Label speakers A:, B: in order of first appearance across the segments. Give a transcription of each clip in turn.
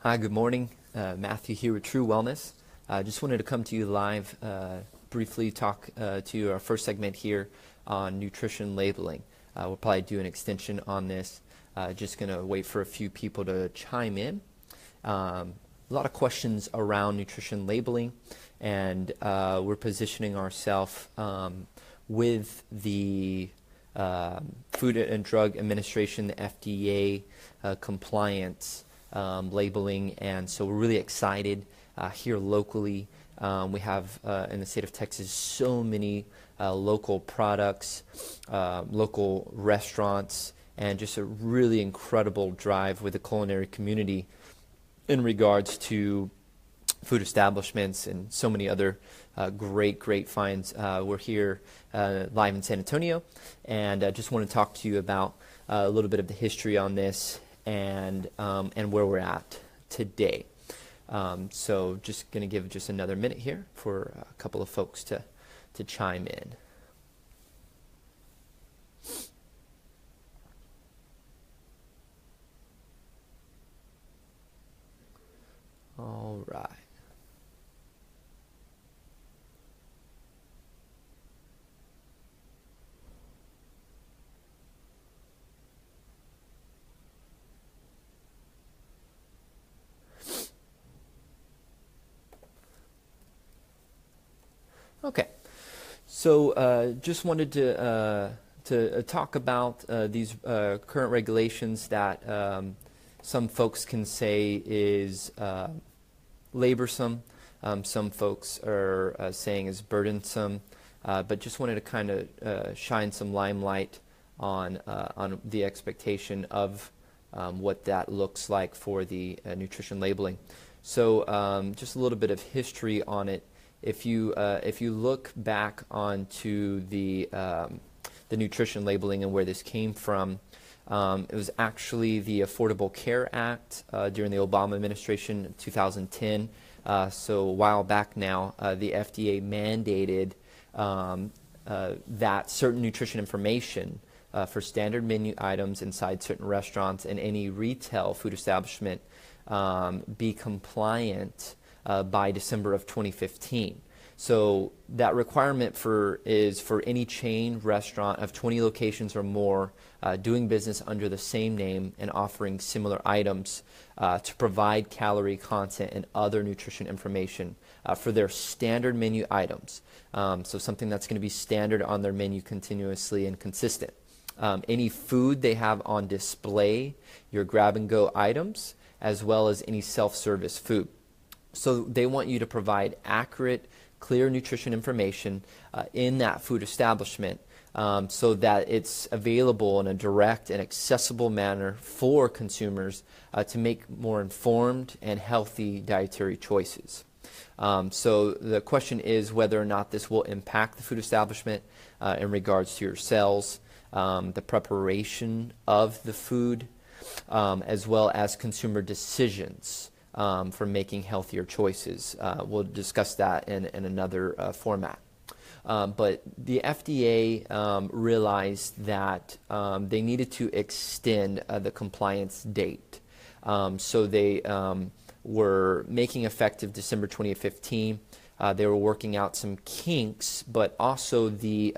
A: Hi, good morning. Matthew here with True Wellness. Just wanted to come to you live, briefly talk to you our first segment here on nutrition labeling. We'll probably do an extension on this. Just going to wait for a few people to chime in. A lot of questions around nutrition labeling, and we're positioning ourselves with the Food and Drug Administration, the FDA compliance labeling, and so we're really excited here locally. We have in the state of Texas so many local products, local restaurants, and just a really incredible drive with the culinary community in regards to food establishments and so many other great finds. We're here live in San Antonio, and I just want to talk to you about a little bit of the history on this and where we're at today. So just going to give just another minute here for a couple of folks to chime in. All right. Okay, so just wanted to talk about these current regulations that some folks can say is laborsome, some folks are saying is burdensome, but just wanted to kind of shine some limelight on the expectation of what that looks like for the nutrition labeling. So just a little bit of history on it. If you look back onto the nutrition labeling and where this came from, it was actually the Affordable Care Act during the Obama administration, 2010. So a while back now, the FDA mandated that certain nutrition information for standard menu items inside certain restaurants and any retail food establishment be compliant by December of 2015. So that requirement is for any chain restaurant of 20 locations or more doing business under the same name and offering similar items to provide calorie content and other nutrition information for their standard menu items. So something that's going to be standard on their menu continuously and consistent. Any food they have on display, your grab-and-go items, as well as any self-service food. So they want you to provide accurate, clear nutrition information in that food establishment so that it's available in a direct and accessible manner for consumers to make more informed and healthy dietary choices. So the question is whether or not this will impact the food establishment in regards to your sales, the preparation of the food, as well as consumer decisions for making healthier choices. We'll discuss that in another format. But the FDA realized that they needed to extend the compliance date. So they were making effective December 2015. They were working out some kinks, but also the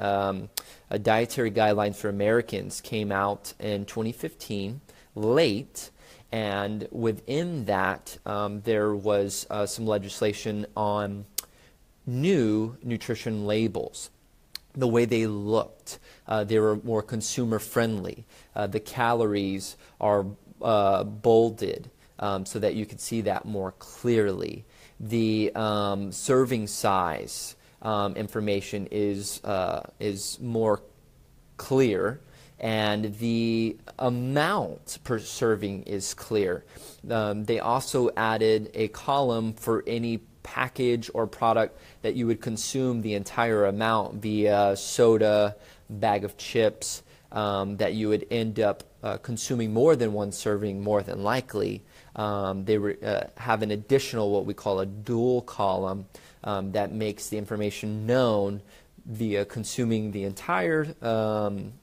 A: Dietary Guidelines for Americans came out in 2015, late. And within that, there was some legislation on new nutrition labels, the way they looked. They were more consumer friendly. The calories are bolded so that you could see that more clearly. The serving size information is more clear, and the amount per serving is clear. They also added a column for any package or product that you would consume the entire amount via soda, bag of chips, that you would end up consuming more than one serving more than likely. They have an additional, what we call a dual column, that makes the information known via consuming the entire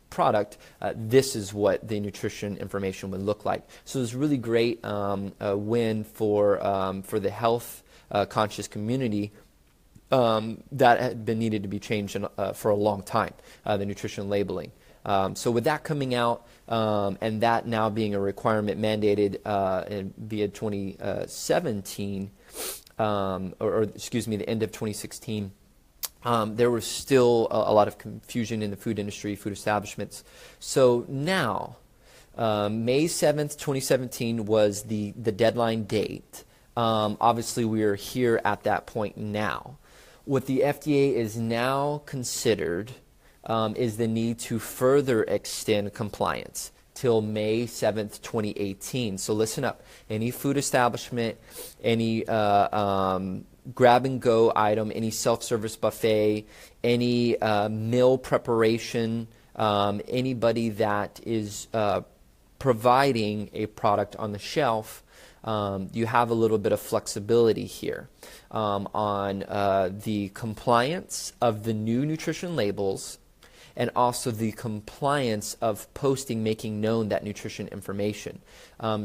A: product, this is what the nutrition information would look like. So it's really great win for the health conscious community that had been needed to be changed for a long time, the nutrition labeling. So with that coming out and that now being a requirement mandated via 2017, or excuse me, the end of 2016, there was still a lot of confusion in the food industry, food establishments. So now, May 7th, 2017 was the deadline date. Obviously, we are here at that point now. What the FDA is now considered is the need to further extend compliance till May 7th, 2018. So listen up. Any food establishment, any grab-and-go item, any self-service buffet, any meal preparation, anybody that is providing a product on the shelf, you have a little bit of flexibility here on the compliance of the new nutrition labels and also the compliance of posting, making known that nutrition information.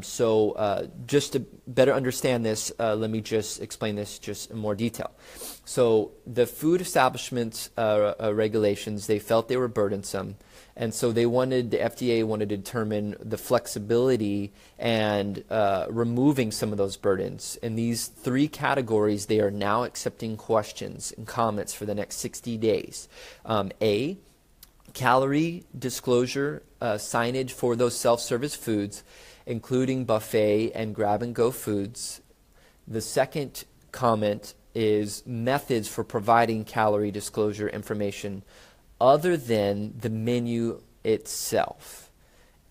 A: So just to better understand this, let me just explain this just in more detail. So the food establishment regulations, they felt they were burdensome. And so the FDA wanted to determine the flexibility and removing some of those burdens. In these three categories, they are now accepting questions and comments for the next 60 days. A, calorie disclosure signage for those self-service foods, including buffet and grab-and-go foods. The second comment is methods for providing calorie disclosure information other than the menu itself.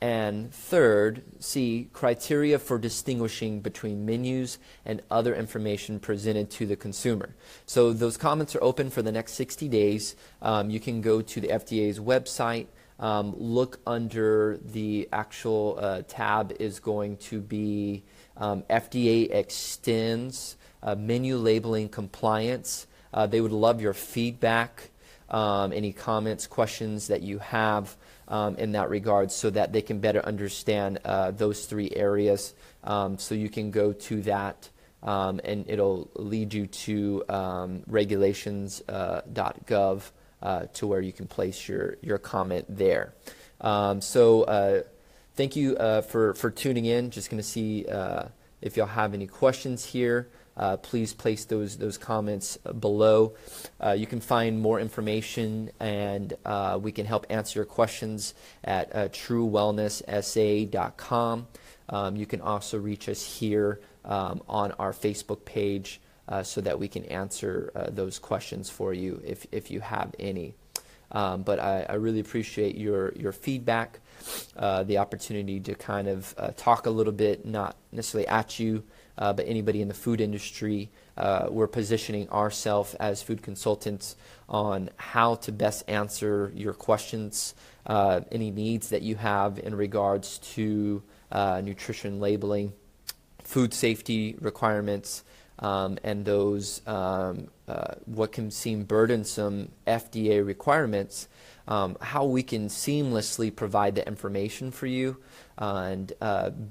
A: And third, C, criteria for distinguishing between menus and other information presented to the consumer. So those comments are open for the next 60 days. You can go to the FDA's website, look under the actual tab is going to be FDA extends menu labeling compliance. They would love your feedback, any comments, questions that you have in that regard, so that they can better understand those three areas. So you can go to that and it'll lead you to regulations.gov to where you can place your comment there. So thank you for tuning in. Just going to see if y'all have any questions here. Please place those comments below. You can find more information and we can help answer your questions at truewellnesssa.com. You can also reach us here on our Facebook page so that we can answer those questions for you if you have any. But I really appreciate your feedback, the opportunity to kind of talk a little bit, not necessarily at you, but anybody in the food industry. We're positioning ourselves as food consultants on how to best answer your questions, any needs that you have in regards to nutrition labeling, food safety requirements, and those what can seem burdensome FDA requirements, how we can seamlessly provide the information for you and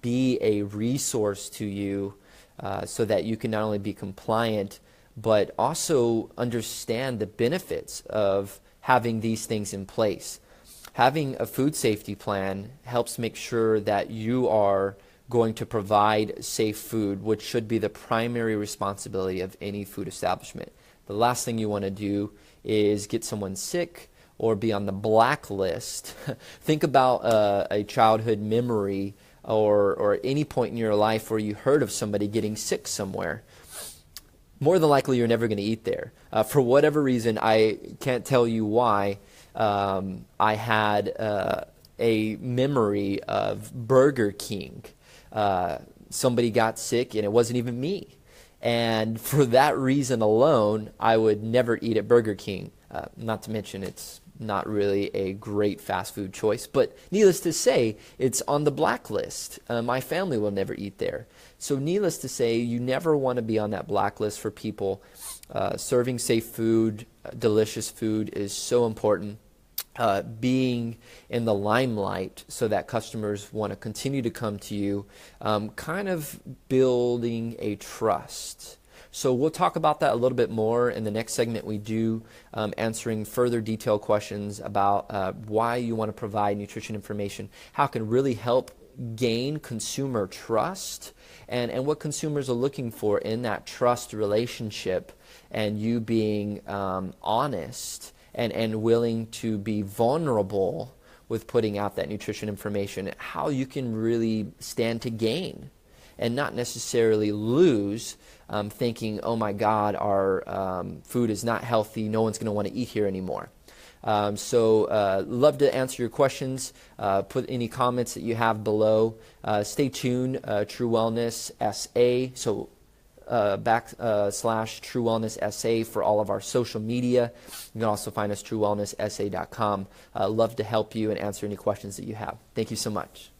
A: be a resource to you so that you can not only be compliant, but also understand the benefits of having these things in place. Having a food safety plan helps make sure that you are going to provide safe food, which should be the primary responsibility of any food establishment. The last thing you want to do is get someone sick or be on the blacklist. Think about a childhood memory or any point in your life where you heard of somebody getting sick somewhere. More than likely, you're never going to eat there. For whatever reason, I can't tell you why, I had a memory of Burger King. Somebody got sick, and it wasn't even me. And for that reason alone, I would never eat at Burger King. Not to mention it's not really a great fast food choice. But needless to say, it's on the blacklist. My family will never eat there. So needless to say, you never want to be on that blacklist for people. Serving safe food, delicious food is so important. Being in the limelight so that customers want to continue to come to you, kind of building a trust. So we'll talk about that a little bit more in the next segment we do, answering further detailed questions about why you want to provide nutrition information, how it can really help gain consumer trust, and what consumers are looking for in that trust relationship, and you being honest and willing to be vulnerable with putting out that nutrition information, how you can really stand to gain and not necessarily lose, thinking, oh my God, our food is not healthy, no one's going to want to eat here anymore. So love to answer your questions. Put any comments that you have below. Stay tuned, True Wellness SA. So / True Wellness SA for all of our social media. You can also find us truewellnesssa.com. Love to help you and answer any questions that you have. Thank you so much.